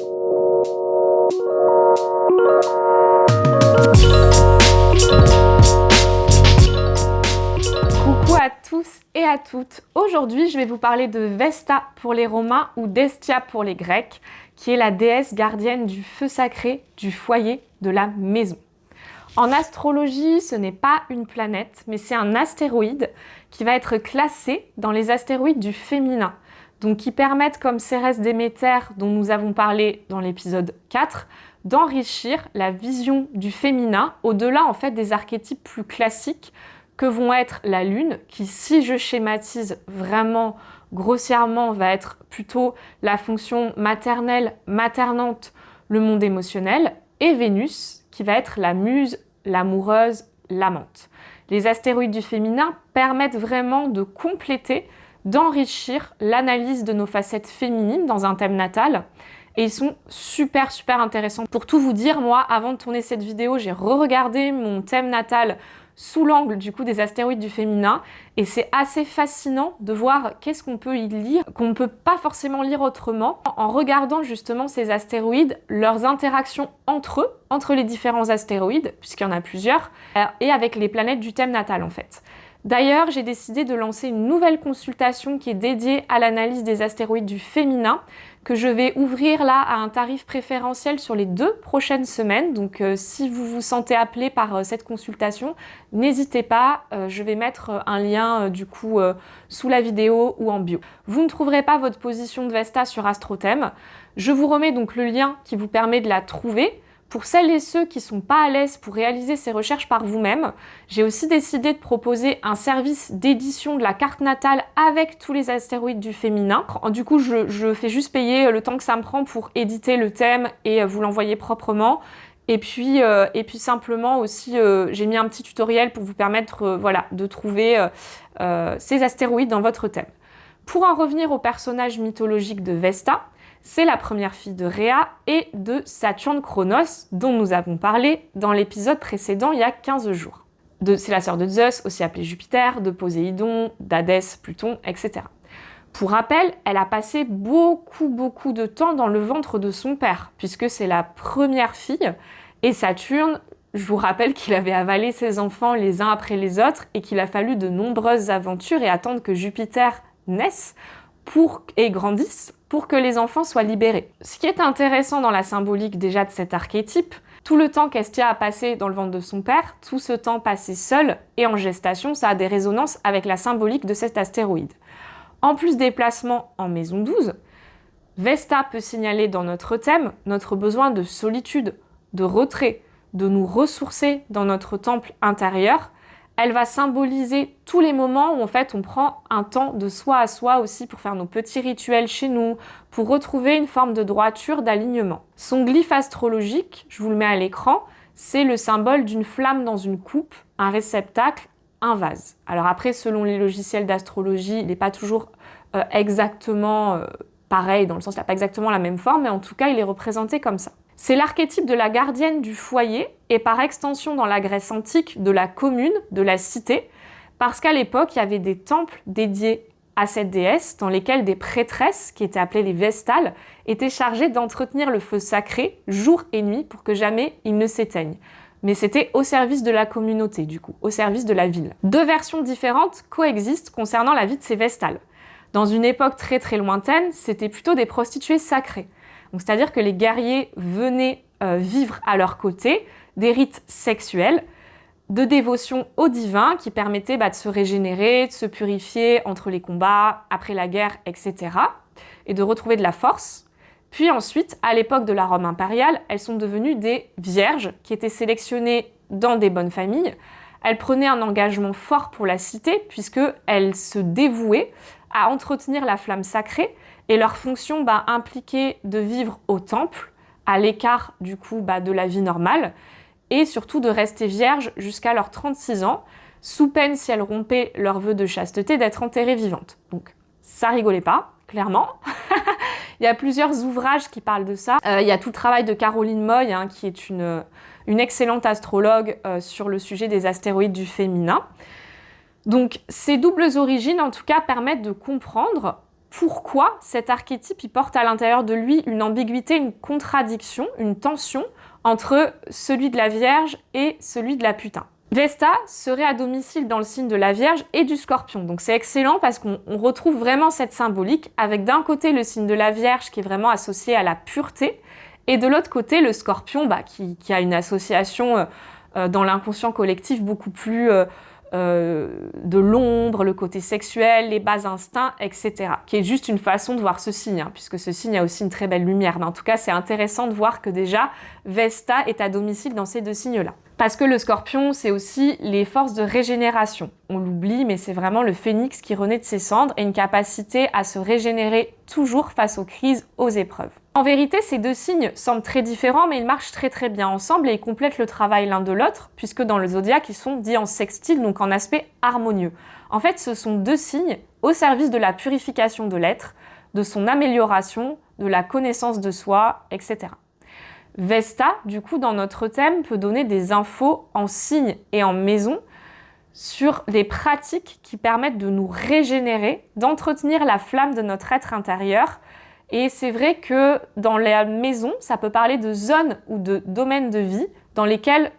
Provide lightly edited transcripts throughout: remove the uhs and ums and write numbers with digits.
Coucou à tous et à toutes. Aujourd'hui, je vais vous parler de Vesta pour les Romains ou d'Hestia pour les Grecs, qui est la déesse gardienne du feu sacré, du foyer, de la maison. En astrologie, ce n'est pas une planète, mais c'est un astéroïde qui va être classé dans les astéroïdes du féminin, donc qui permettent, comme Cérès Déméter, dont nous avons parlé dans l'épisode 4, d'enrichir la vision du féminin au-delà en fait des archétypes plus classiques que vont être la Lune, qui, si je schématise vraiment grossièrement, va être plutôt la fonction maternelle, maternante, le monde émotionnel, et Vénus, qui va être la muse, l'amoureuse, l'amante. Les astéroïdes du féminin permettent vraiment de compléter, d'enrichir l'analyse de nos facettes féminines dans un thème natal. Et ils sont super intéressants. Pour tout vous dire, moi, avant de tourner cette vidéo, j'ai re-regardé mon thème natal sous l'angle du coup des astéroïdes du féminin, et c'est assez fascinant de voir qu'est-ce qu'on peut y lire, qu'on ne peut pas forcément lire autrement, en regardant justement ces astéroïdes, leurs interactions entre eux, entre les différents astéroïdes, puisqu'il y en a plusieurs, et avec les planètes du thème natal en fait. D'ailleurs, j'ai décidé de lancer une nouvelle consultation qui est dédiée à l'analyse des astéroïdes du féminin, que je vais ouvrir là à un tarif préférentiel sur les 2 prochaines semaines. Donc si vous vous sentez appelé par cette consultation, n'hésitez pas, je vais mettre un lien du coup sous la vidéo ou en bio. Vous ne trouverez pas votre position de Vesta sur Astrothème. Je vous remets donc le lien qui vous permet de la trouver. Pour celles et ceux qui ne sont pas à l'aise pour réaliser ces recherches par vous-même, j'ai aussi décidé de proposer un service d'édition de la carte natale avec tous les astéroïdes du féminin. Du coup, je fais juste payer le temps que ça me prend pour éditer le thème et vous l'envoyer proprement. Et puis simplement aussi, j'ai mis un petit tutoriel pour vous permettre voilà, de trouver ces astéroïdes dans votre thème. Pour en revenir au personnage mythologique de Vesta, c'est la première fille de Rhea et de Saturne Chronos, dont nous avons parlé dans l'épisode précédent il y a 15 jours. C'est la sœur de Zeus, aussi appelée Jupiter, de Poséidon, d'Hadès, Pluton, etc. Pour rappel, elle a passé beaucoup de temps dans le ventre de son père, puisque c'est la première fille, et Saturne, je vous rappelle qu'il avait avalé ses enfants les uns après les autres, et qu'il a fallu de nombreuses aventures et attendre que Jupiter naisse et grandisse pour que les enfants soient libérés. Ce qui est intéressant dans la symbolique déjà de cet archétype, tout le temps qu'Hestia a passé dans le ventre de son père, tout ce temps passé seul et en gestation, ça a des résonances avec la symbolique de cet astéroïde. En plus des placements en maison 12, Vesta peut signaler dans notre thème notre besoin de solitude, de retrait, de nous ressourcer dans notre temple intérieur. Elle va symboliser tous les moments où en fait on prend un temps de soi à soi aussi pour faire nos petits rituels chez nous, pour retrouver une forme de droiture, d'alignement. Son glyphe astrologique, je vous le mets à l'écran, c'est le symbole d'une flamme dans une coupe, un réceptacle, un vase. Alors après, selon les logiciels d'astrologie, il n'est pas toujours exactement pareil, dans le sens qu'il n'a pas exactement la même forme, mais en tout cas, il est représenté comme ça. C'est l'archétype de la gardienne du foyer et par extension dans la Grèce antique de la commune, de la cité, parce qu'à l'époque, il y avait des temples dédiés à cette déesse dans lesquels des prêtresses, qui étaient appelées les vestales, étaient chargées d'entretenir le feu sacré jour et nuit pour que jamais il ne s'éteigne. Mais c'était au service de la communauté, du coup, au service de la ville. 2 versions différentes coexistent concernant la vie de ces vestales. Dans une époque très lointaine, c'était plutôt des prostituées sacrées. Donc, c'est-à-dire que les guerriers venaient vivre à leur côté des rites sexuels, de dévotion au divin qui permettaient de se régénérer, de se purifier entre les combats, après la guerre, etc. et de retrouver de la force. Puis ensuite, à l'époque de la Rome impériale, elles sont devenues des vierges qui étaient sélectionnées dans des bonnes familles. Elles prenaient un engagement fort pour la cité puisqu'elles se dévouaient à entretenir la flamme sacrée et leur fonction impliquait de vivre au temple, à l'écart du coup de la vie normale, et surtout de rester vierges jusqu'à leurs 36 ans, sous peine, si elles rompaient leur vœu de chasteté, d'être enterrées vivantes. Donc ça rigolait pas, clairement. Il y a plusieurs ouvrages qui parlent de ça. Il y a tout le travail de Caroline Moy, qui est une excellente astrologue sur le sujet des astéroïdes du féminin. Donc ces doubles origines, en tout cas, permettent de comprendre pourquoi cet archétype il porte à l'intérieur de lui une ambiguïté, une contradiction, une tension entre celui de la Vierge et celui de la putain. Vesta serait à domicile dans le signe de la Vierge et du Scorpion. Donc c'est excellent parce qu'on retrouve vraiment cette symbolique avec d'un côté le signe de la Vierge qui est vraiment associé à la pureté et de l'autre côté le Scorpion qui a une association dans l'inconscient collectif beaucoup plus de l'ombre, le côté sexuel, les bas instincts, etc. Qui est juste une façon de voir ce signe, puisque ce signe a aussi une très belle lumière. Mais en tout cas, c'est intéressant de voir que déjà, Vesta est à domicile dans ces deux signes-là. Parce que le Scorpion, c'est aussi les forces de régénération. On l'oublie, mais c'est vraiment le phénix qui renaît de ses cendres et une capacité à se régénérer toujours face aux crises, aux épreuves. En vérité, ces deux signes semblent très différents, mais ils marchent très très bien ensemble et ils complètent le travail l'un de l'autre, puisque dans le zodiaque, ils sont dits en sextile, donc en aspect harmonieux. En fait, ce sont deux signes au service de la purification de l'être, de son amélioration, de la connaissance de soi, etc. Vesta, du coup, dans notre thème, peut donner des infos en signe et en maison sur des pratiques qui permettent de nous régénérer, d'entretenir la flamme de notre être intérieur. Et c'est vrai que dans la maison, ça peut parler de zones ou de domaines de vie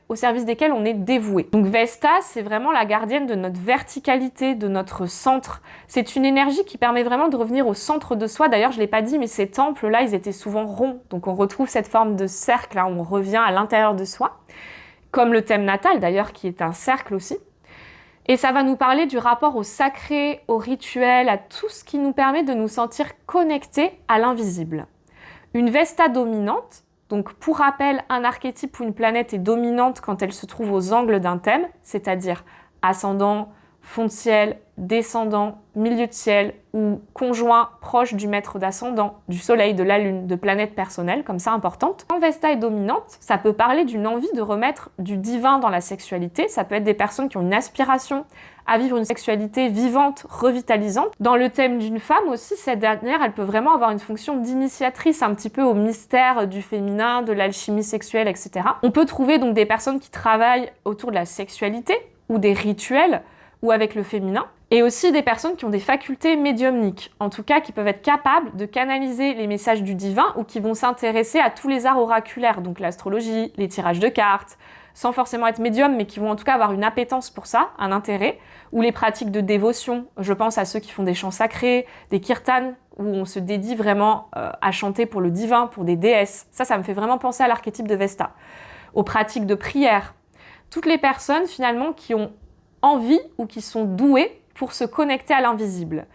au service desquels on est dévoué. Donc Vesta, c'est vraiment la gardienne de notre verticalité, de notre centre. C'est une énergie qui permet vraiment de revenir au centre de soi. D'ailleurs, je ne l'ai pas dit, mais ces temples-là, ils étaient souvent ronds. Donc on retrouve cette forme de cercle, où on revient à l'intérieur de soi. Comme le thème natal, d'ailleurs, qui est un cercle aussi. Et ça va nous parler du rapport au sacré, au rituel, à tout ce qui nous permet de nous sentir connectés à l'invisible. Une Vesta dominante, donc pour rappel, un archétype ou une planète est dominante quand elle se trouve aux angles d'un thème, c'est-à-dire ascendant, fond de ciel, descendant, milieu de ciel ou conjoint proche du maître d'ascendant, du soleil, de la lune, de planètes personnelles, comme ça importantes. Quand Vesta est dominante, ça peut parler d'une envie de remettre du divin dans la sexualité. Ça peut être des personnes qui ont une aspiration à vivre une sexualité vivante, revitalisante. Dans le thème d'une femme aussi, cette dernière, elle peut vraiment avoir une fonction d'initiatrice un petit peu au mystère du féminin, de l'alchimie sexuelle, etc. On peut trouver donc des personnes qui travaillent autour de la sexualité ou des rituels ou avec le féminin, et aussi des personnes qui ont des facultés médiumniques, en tout cas qui peuvent être capables de canaliser les messages du divin ou qui vont s'intéresser à tous les arts oraculaires, donc l'astrologie, les tirages de cartes, sans forcément être médium, mais qui vont en tout cas avoir une appétence pour ça, un intérêt, ou les pratiques de dévotion, je pense à ceux qui font des chants sacrés, des kirtans, où on se dédie vraiment à chanter pour le divin, pour des déesses. Ça me fait vraiment penser à l'archétype de Vesta. Aux pratiques de prière. Toutes les personnes finalement qui ont envie ou qui sont doués pour se connecter à l'invisible.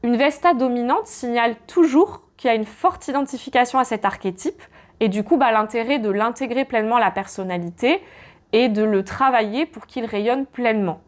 Une Vesta dominante signale toujours qu'il y a une forte identification à cet archétype et du coup l'intérêt de l'intégrer pleinement à la personnalité et de le travailler pour qu'il rayonne pleinement.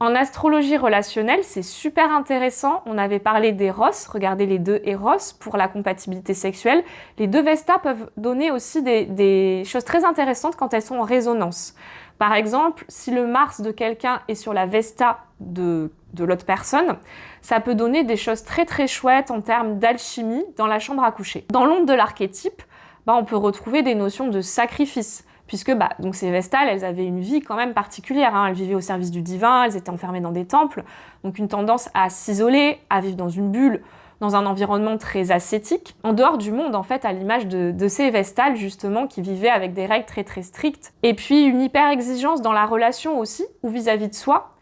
En astrologie relationnelle, c'est super intéressant. On avait parlé d'Eros, regardez les deux Eros pour la compatibilité sexuelle. Les deux Vestas peuvent donner aussi des choses très intéressantes quand elles sont en résonance. Par exemple, si le Mars de quelqu'un est sur la Vesta de l'autre personne, ça peut donner des choses très très chouettes en termes d'alchimie dans la chambre à coucher. Dans l'ombre de l'archétype, on peut retrouver des notions de sacrifice, puisque donc ces Vestales, elles avaient une vie quand même particulière, elles vivaient au service du divin, elles étaient enfermées dans des temples, donc une tendance à s'isoler, à vivre dans une bulle, dans un environnement très ascétique, en dehors du monde en fait, à l'image de ces Vestales justement qui vivaient avec des règles très très strictes. Et puis une hyper exigence dans la relation aussi, ou vis-à-vis de soi,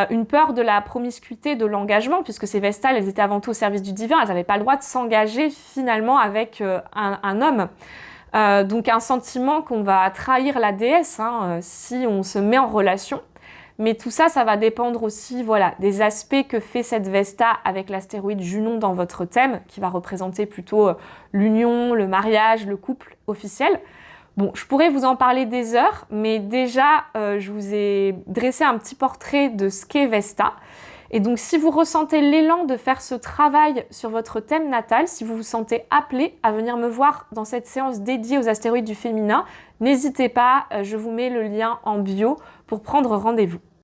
une peur de la promiscuité, de l'engagement, puisque ces Vestales, elles étaient avant tout au service du divin, elles n'avaient pas le droit de s'engager finalement avec un homme. Donc un sentiment qu'on va trahir la déesse si on se met en relation. Mais tout ça, ça va dépendre aussi des aspects que fait cette Vesta avec l'astéroïde Junon dans votre thème, qui va représenter plutôt l'union, le mariage, le couple officiel. Bon, je pourrais vous en parler des heures, mais déjà, je vous ai dressé un petit portrait de ce qu'est Vesta. Et donc, si vous ressentez l'élan de faire ce travail sur votre thème natal, si vous vous sentez appelé à venir me voir dans cette séance dédiée aux astéroïdes du féminin, n'hésitez pas, je vous mets le lien en bio pour prendre rendez-vous.